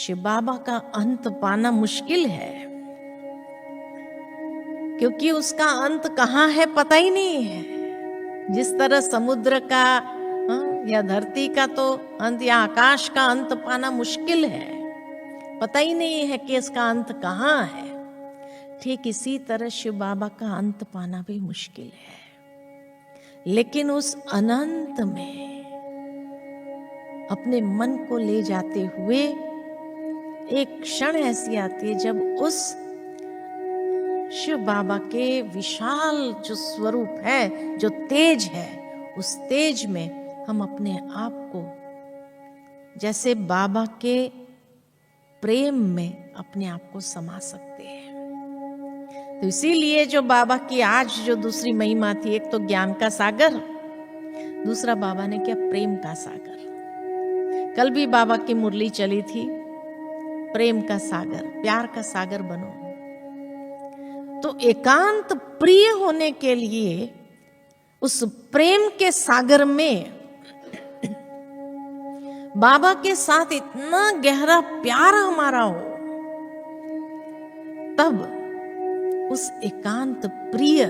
शिव बाबा का अंत पाना मुश्किल है, क्योंकि उसका अंत कहाँ है पता ही नहीं है। जिस तरह समुद्र का या धरती का तो अंत या आकाश का अंत पाना मुश्किल है, पता ही नहीं है कि इसका अंत कहाँ है। ठीक इसी तरह शिव बाबा का अंत पाना भी मुश्किल है, लेकिन उस अनंत में अपने मन को ले जाते हुए एक क्षण ऐसी आती है जब उस शिव बाबा के विशाल जो स्वरूप है, जो तेज है, उस तेज में हम अपने आप को जैसे बाबा के प्रेम में अपने आप को समा सकते हैं। तो इसीलिए जो बाबा की आज जो दूसरी महिमा थी, एक तो ज्ञान का सागर, दूसरा बाबा ने क्या प्रेम का सागर। कल भी बाबा की मुरली चली थी, प्रेम का सागर, प्यार का सागर बनो। तो एकांत प्रिय होने के लिए उस प्रेम के सागर में बाबा के साथ इतना गहरा प्यार हमारा हो, तब उस एकांत प्रिय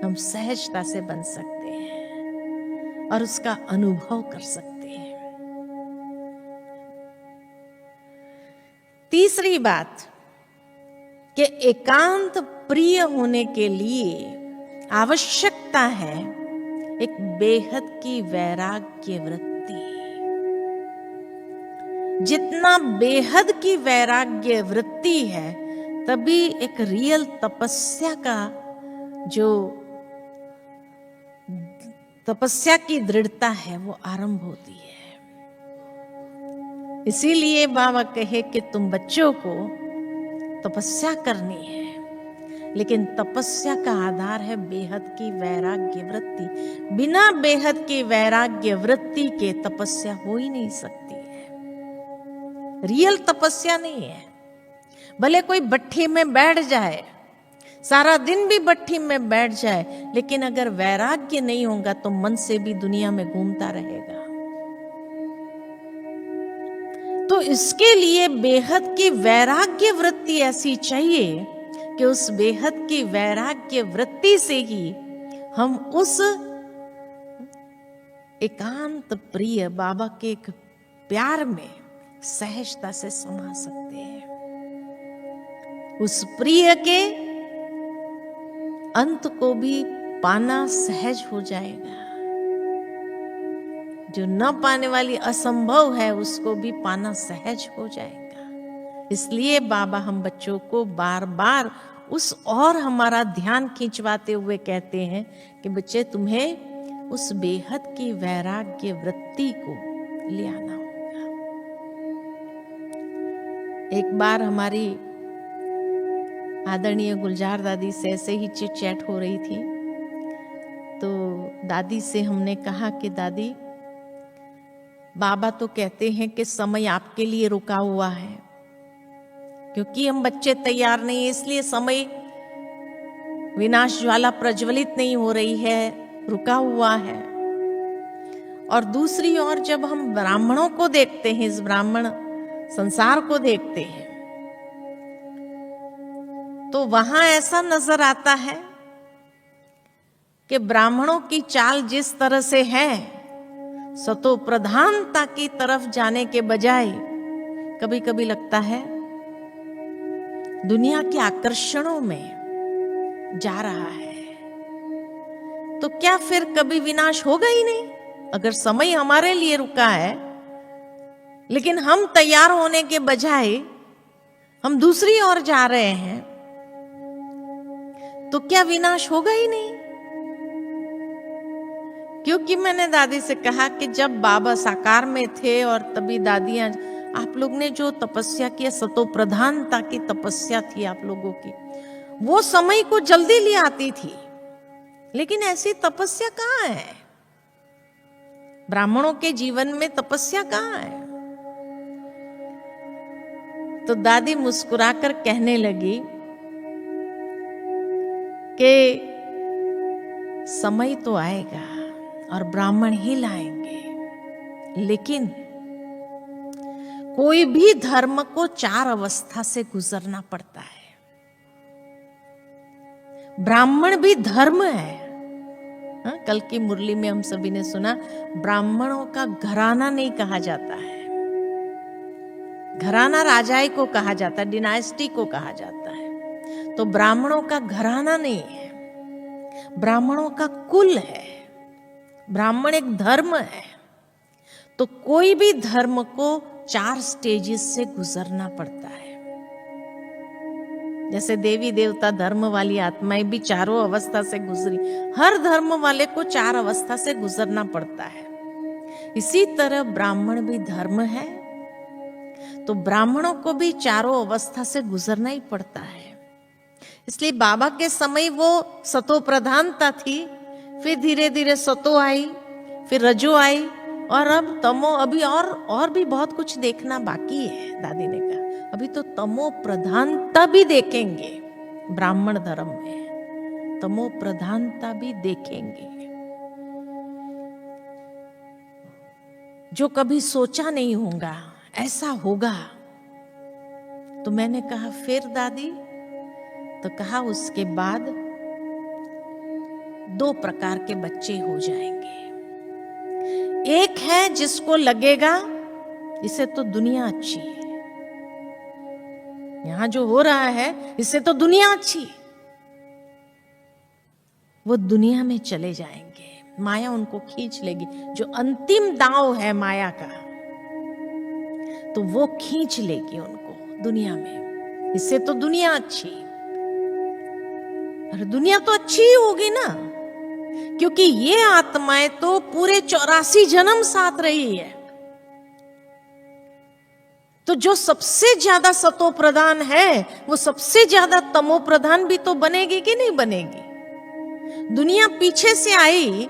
हम सहजता से बन सकते हैं और उसका अनुभव कर सकते हैं। तीसरी बात कि एकांत प्रिय होने के लिए आवश्यकता है एक बेहद की वैराग्य वृत्ति। जितना बेहद की वैराग्य वृत्ति है, तभी एक रियल तपस्या का जो तपस्या की दृढ़ता है वो आरंभ होती है। इसीलिए बाबा कहे कि तुम बच्चों को तपस्या करनी है, लेकिन तपस्या का आधार है बेहद की वैराग्य वृत्ति। बिना बेहद की वैराग्य वृत्ति के तपस्या हो ही नहीं सकती है। रियल तपस्या नहीं है। भले कोई भट्ठी में बैठ जाए, सारा दिन भी भट्ठी में बैठ जाए, लेकिन अगर वैराग्य नहीं होगा तो मन से भी दुनिया में घूमता रहेगा। तो इसके लिए बेहद की वैराग्य वृत्ति ऐसी चाहिए कि उस बेहद की वैराग्य वृत्ति से ही हम उस एकांत प्रिय बाबा के एक प्यार में सहजता से समा सकते हैं। उस प्रिय के अंत को भी पाना सहज हो जाएगा। जो न पाने वाली असंभव है, उसको भी पाना सहज हो जाएगा। इसलिए बाबा हम बच्चों को बार बार उस और हमारा ध्यान खींचवाते हुए कहते हैं कि बच्चे, तुम्हें उस बेहद की वैराग्य वृत्ति को ले आना होगा। एक बार हमारी आदरणीय गुलजार दादी से ऐसे ही चिट चैट हो रही थी, तो दादी से हमने कहा कि दादी, बाबा तो कहते हैं कि समय आपके लिए रुका हुआ है, क्योंकि हम बच्चे तैयार नहीं, इसलिए समय विनाश ज्वाला प्रज्वलित नहीं हो रही है, रुका हुआ है। और दूसरी ओर जब हम ब्राह्मणों को देखते हैं, इस ब्राह्मण संसार को देखते हैं, तो वहां ऐसा नजर आता है कि ब्राह्मणों की चाल जिस तरह से है, सतो प्रधानता की तरफ जाने के बजाय कभी कभी लगता है दुनिया के आकर्षणों में जा रहा है। तो क्या फिर कभी विनाश होगा ही नहीं? अगर समय हमारे लिए रुका है, लेकिन हम तैयार होने के बजाय हम दूसरी ओर जा रहे हैं, तो क्या विनाश होगा ही नहीं? क्योंकि मैंने दादी से कहा कि जब बाबा साकार में थे और तभी दादियां, आप लोग ने जो तपस्या किया, सतो प्रधानता की तपस्या थी आप लोगों की, वो समय को जल्दी ले आती थी। लेकिन ऐसी तपस्या कहाँ है? ब्राह्मणों के जीवन में तपस्या कहाँ है? तो दादी मुस्कुराकर कहने लगी कि समय तो आएगा और ब्राह्मण ही लाएंगे, लेकिन कोई भी धर्म को 4 अवस्था से गुजरना पड़ता है। ब्राह्मण भी धर्म है। हाँ, कल की मुरली में हम सभी ने सुना, ब्राह्मणों का घराना नहीं कहा जाता है। घराना राजाई को कहा जाता है, डिनास्टी को कहा जाता है। तो ब्राह्मणों का घराना नहीं है, ब्राह्मणों का कुल है। ब्राह्मण एक धर्म है। तो कोई भी धर्म को 4 स्टेजेस से गुजरना पड़ता है। जैसे देवी देवता धर्म वाली आत्माएं भी 4 अवस्था से गुजरी, हर धर्म वाले को 4 अवस्था से गुजरना पड़ता है। इसी तरह ब्राह्मण भी धर्म है, तो ब्राह्मणों को भी 4 अवस्था से गुजरना ही पड़ता है। इसलिए बाबा के समय वो सतो प्रधानता थी, फिर धीरे धीरे सतो आई, फिर रजो आई, और अब तमो। अभी और भी बहुत कुछ देखना बाकी है। दादी ने कहा अभी तो तमो प्रधानता भी देखेंगे। ब्राह्मण धर्म में तमो प्रधानता भी देखेंगे, जो कभी सोचा नहीं होगा ऐसा होगा। तो मैंने कहा फिर दादी? तो कहा उसके बाद 2 प्रकार के बच्चे हो जाएंगे। एक है जिसको लगेगा इसे तो दुनिया अच्छी है, यहां जो हो रहा है इससे तो दुनिया अच्छी है, वो दुनिया में चले जाएंगे, माया उनको खींच लेगी। जो अंतिम दांव है माया का, तो वो खींच लेगी उनको दुनिया में। इससे तो दुनिया अच्छी, और दुनिया तो अच्छी ही होगी ना, क्योंकि ये आत्माएं तो पूरे 84 जन्म साथ रही है। तो जो सबसे ज्यादा सतो प्रधान है, वो सबसे ज्यादा तमो प्रधान भी तो बनेगी कि नहीं बनेगी? दुनिया पीछे से आई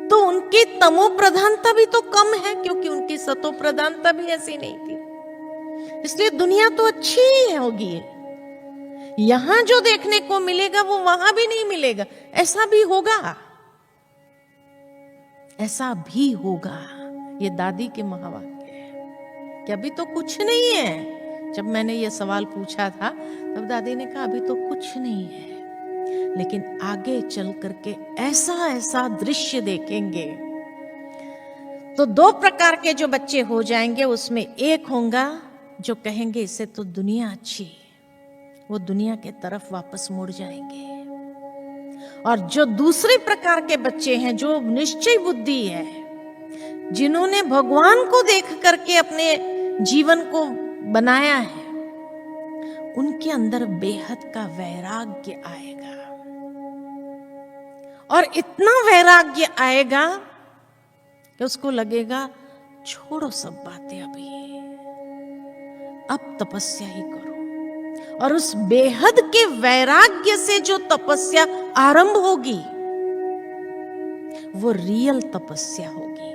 तो उनकी तमो प्रधानता भी तो कम है, क्योंकि उनकी सतो प्रधानता भी ऐसी नहीं थी। इसलिए दुनिया तो अच्छी ही होगी। यहां जो देखने को मिलेगा वो वहां भी नहीं मिलेगा। ऐसा भी होगा, ऐसा भी होगा। ये दादी के महावाक्य है कि अभी तो कुछ नहीं है। जब मैंने ये सवाल पूछा था तब दादी ने कहा अभी तो कुछ नहीं है, लेकिन आगे चल करके ऐसा ऐसा दृश्य देखेंगे। तो 2 प्रकार के जो बच्चे हो जाएंगे, उसमें एक होगा जो कहेंगे इससे तो दुनिया अच्छी, वो दुनिया के तरफ वापस मुड़ जाएंगे। और जो दूसरे प्रकार के बच्चे हैं, जो निश्चय बुद्धि है, जिन्होंने भगवान को देख करके अपने जीवन को बनाया है, उनके अंदर बेहद का वैराग्य आएगा। और इतना वैराग्य आएगा कि उसको लगेगा छोड़ो सब बातें, अभी अब तपस्या ही करो। और उस बेहद के वैराग्य से जो तपस्या आरंभ होगी, वो रियल तपस्या होगी।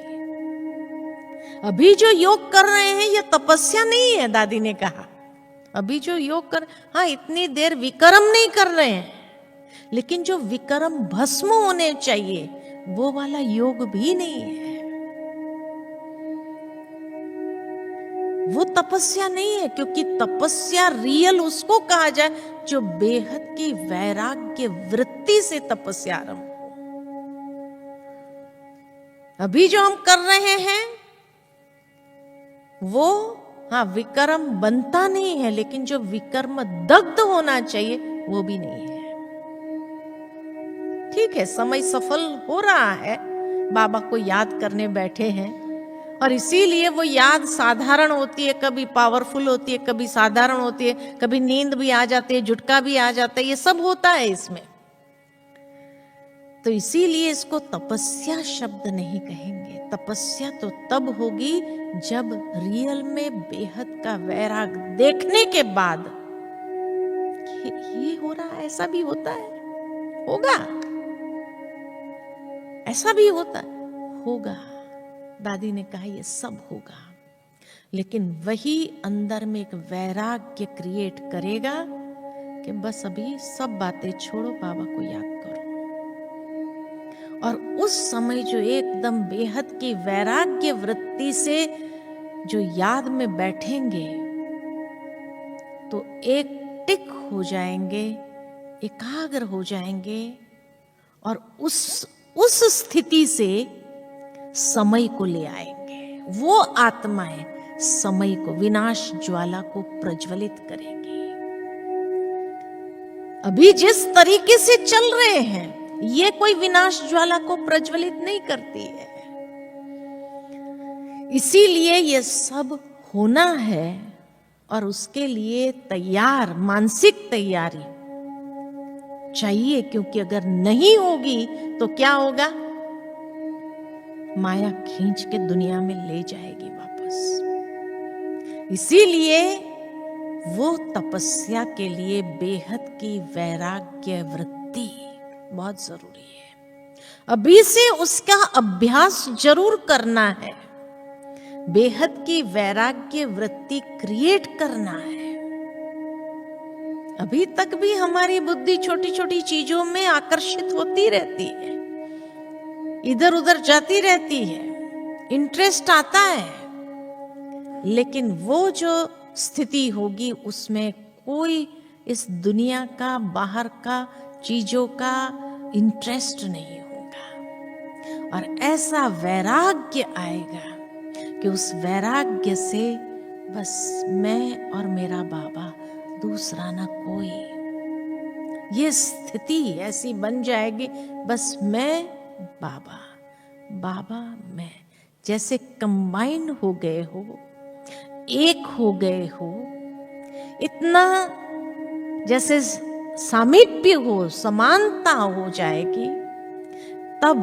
अभी जो योग कर रहे हैं ये तपस्या नहीं है। दादी ने कहा अभी जो योग कर, हाँ इतनी देर विक्रम नहीं कर रहे हैं, लेकिन जो विक्रम भस्म होने चाहिए वो वाला योग भी नहीं है। वो तपस्या नहीं है, क्योंकि तपस्या रियल उसको कहा जाए जो बेहद की वैराग्य वृत्ति से तपस्या आरंभ हो। अभी जो हम कर रहे हैं वो हाँ विकर्म बनता नहीं है, लेकिन जो विकर्म दग्ध होना चाहिए वो भी नहीं है। ठीक है, समय सफल हो रहा है, बाबा को याद करने बैठे हैं, और इसीलिए वो याद साधारण होती है, कभी पावरफुल होती है, कभी साधारण होती है, कभी नींद भी आ जाती है, झुटका भी आ जाता है, ये सब होता है इसमें। तो इसीलिए इसको तपस्या शब्द नहीं कहेंगे। तपस्या तो तब होगी जब रियल में बेहद का वैराग देखने के बाद ये हो रहा है, ऐसा भी होता है, होगा, ऐसा भी होता है, होगा। दादी ने कहा ये सब होगा, लेकिन वही अंदर में एक वैराग्य क्रिएट करेगा कि बस अभी सब बातें छोड़ो, बाबा को याद करो। और उस समय जो एकदम बेहद की वैराग्य वृत्ति से जो याद में बैठेंगे तो एक टिक हो जाएंगे, एकाग्र हो जाएंगे और उस स्थिति से समय को ले आएंगे। वो आत्माएं समय को, विनाश ज्वाला को प्रज्वलित करेंगी। अभी जिस तरीके से चल रहे हैं ये कोई विनाश ज्वाला को प्रज्वलित नहीं करती है। इसीलिए ये सब होना है और उसके लिए तैयार, मानसिक तैयारी चाहिए, क्योंकि अगर नहीं होगी तो क्या होगा? माया खींच के दुनिया में ले जाएगी वापस। इसीलिए वो तपस्या के लिए बेहद की वैराग्य वृत्ति बहुत जरूरी है। अभी से उसका अभ्यास जरूर करना है। बेहद की वैराग्य वृत्ति क्रिएट करना है। अभी तक भी हमारी बुद्धि छोटी छोटी चीजों में आकर्षित होती रहती है, इधर उधर जाती रहती है, इंटरेस्ट आता है, लेकिन वो जो स्थिति होगी उसमें कोई इस दुनिया का, बाहर का चीजों का इंटरेस्ट नहीं होगा। और ऐसा वैराग्य आएगा कि उस वैराग्य से बस मैं और मेरा बाबा, दूसरा ना कोई। ये स्थिति ऐसी बन जाएगी, बस मैं, बाबा, बाबा, मैं, जैसे कंबाइन हो गए हो, एक हो गए हो, इतना जैसे सामीप्य हो, समानता हो जाएगी। तब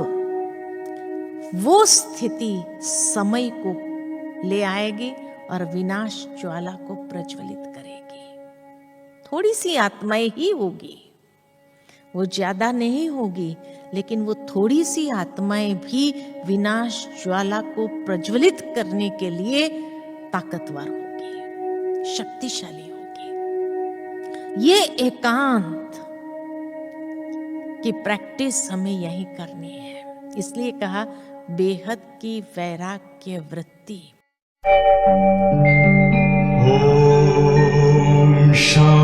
वो स्थिति समय को ले आएगी और विनाश ज्वाला को प्रज्वलित करेगी। थोड़ी सी आत्माएं ही होगी, वो ज्यादा नहीं होगी, लेकिन वो थोड़ी सी आत्माएं भी विनाश ज्वाला को प्रज्वलित करने के लिए ताकतवर होगी, शक्तिशाली होगी। ये एकांत की प्रैक्टिस हमें यही करनी है। इसलिए कहा बेहद की वैराग्य वृत्ति। ओम शांति।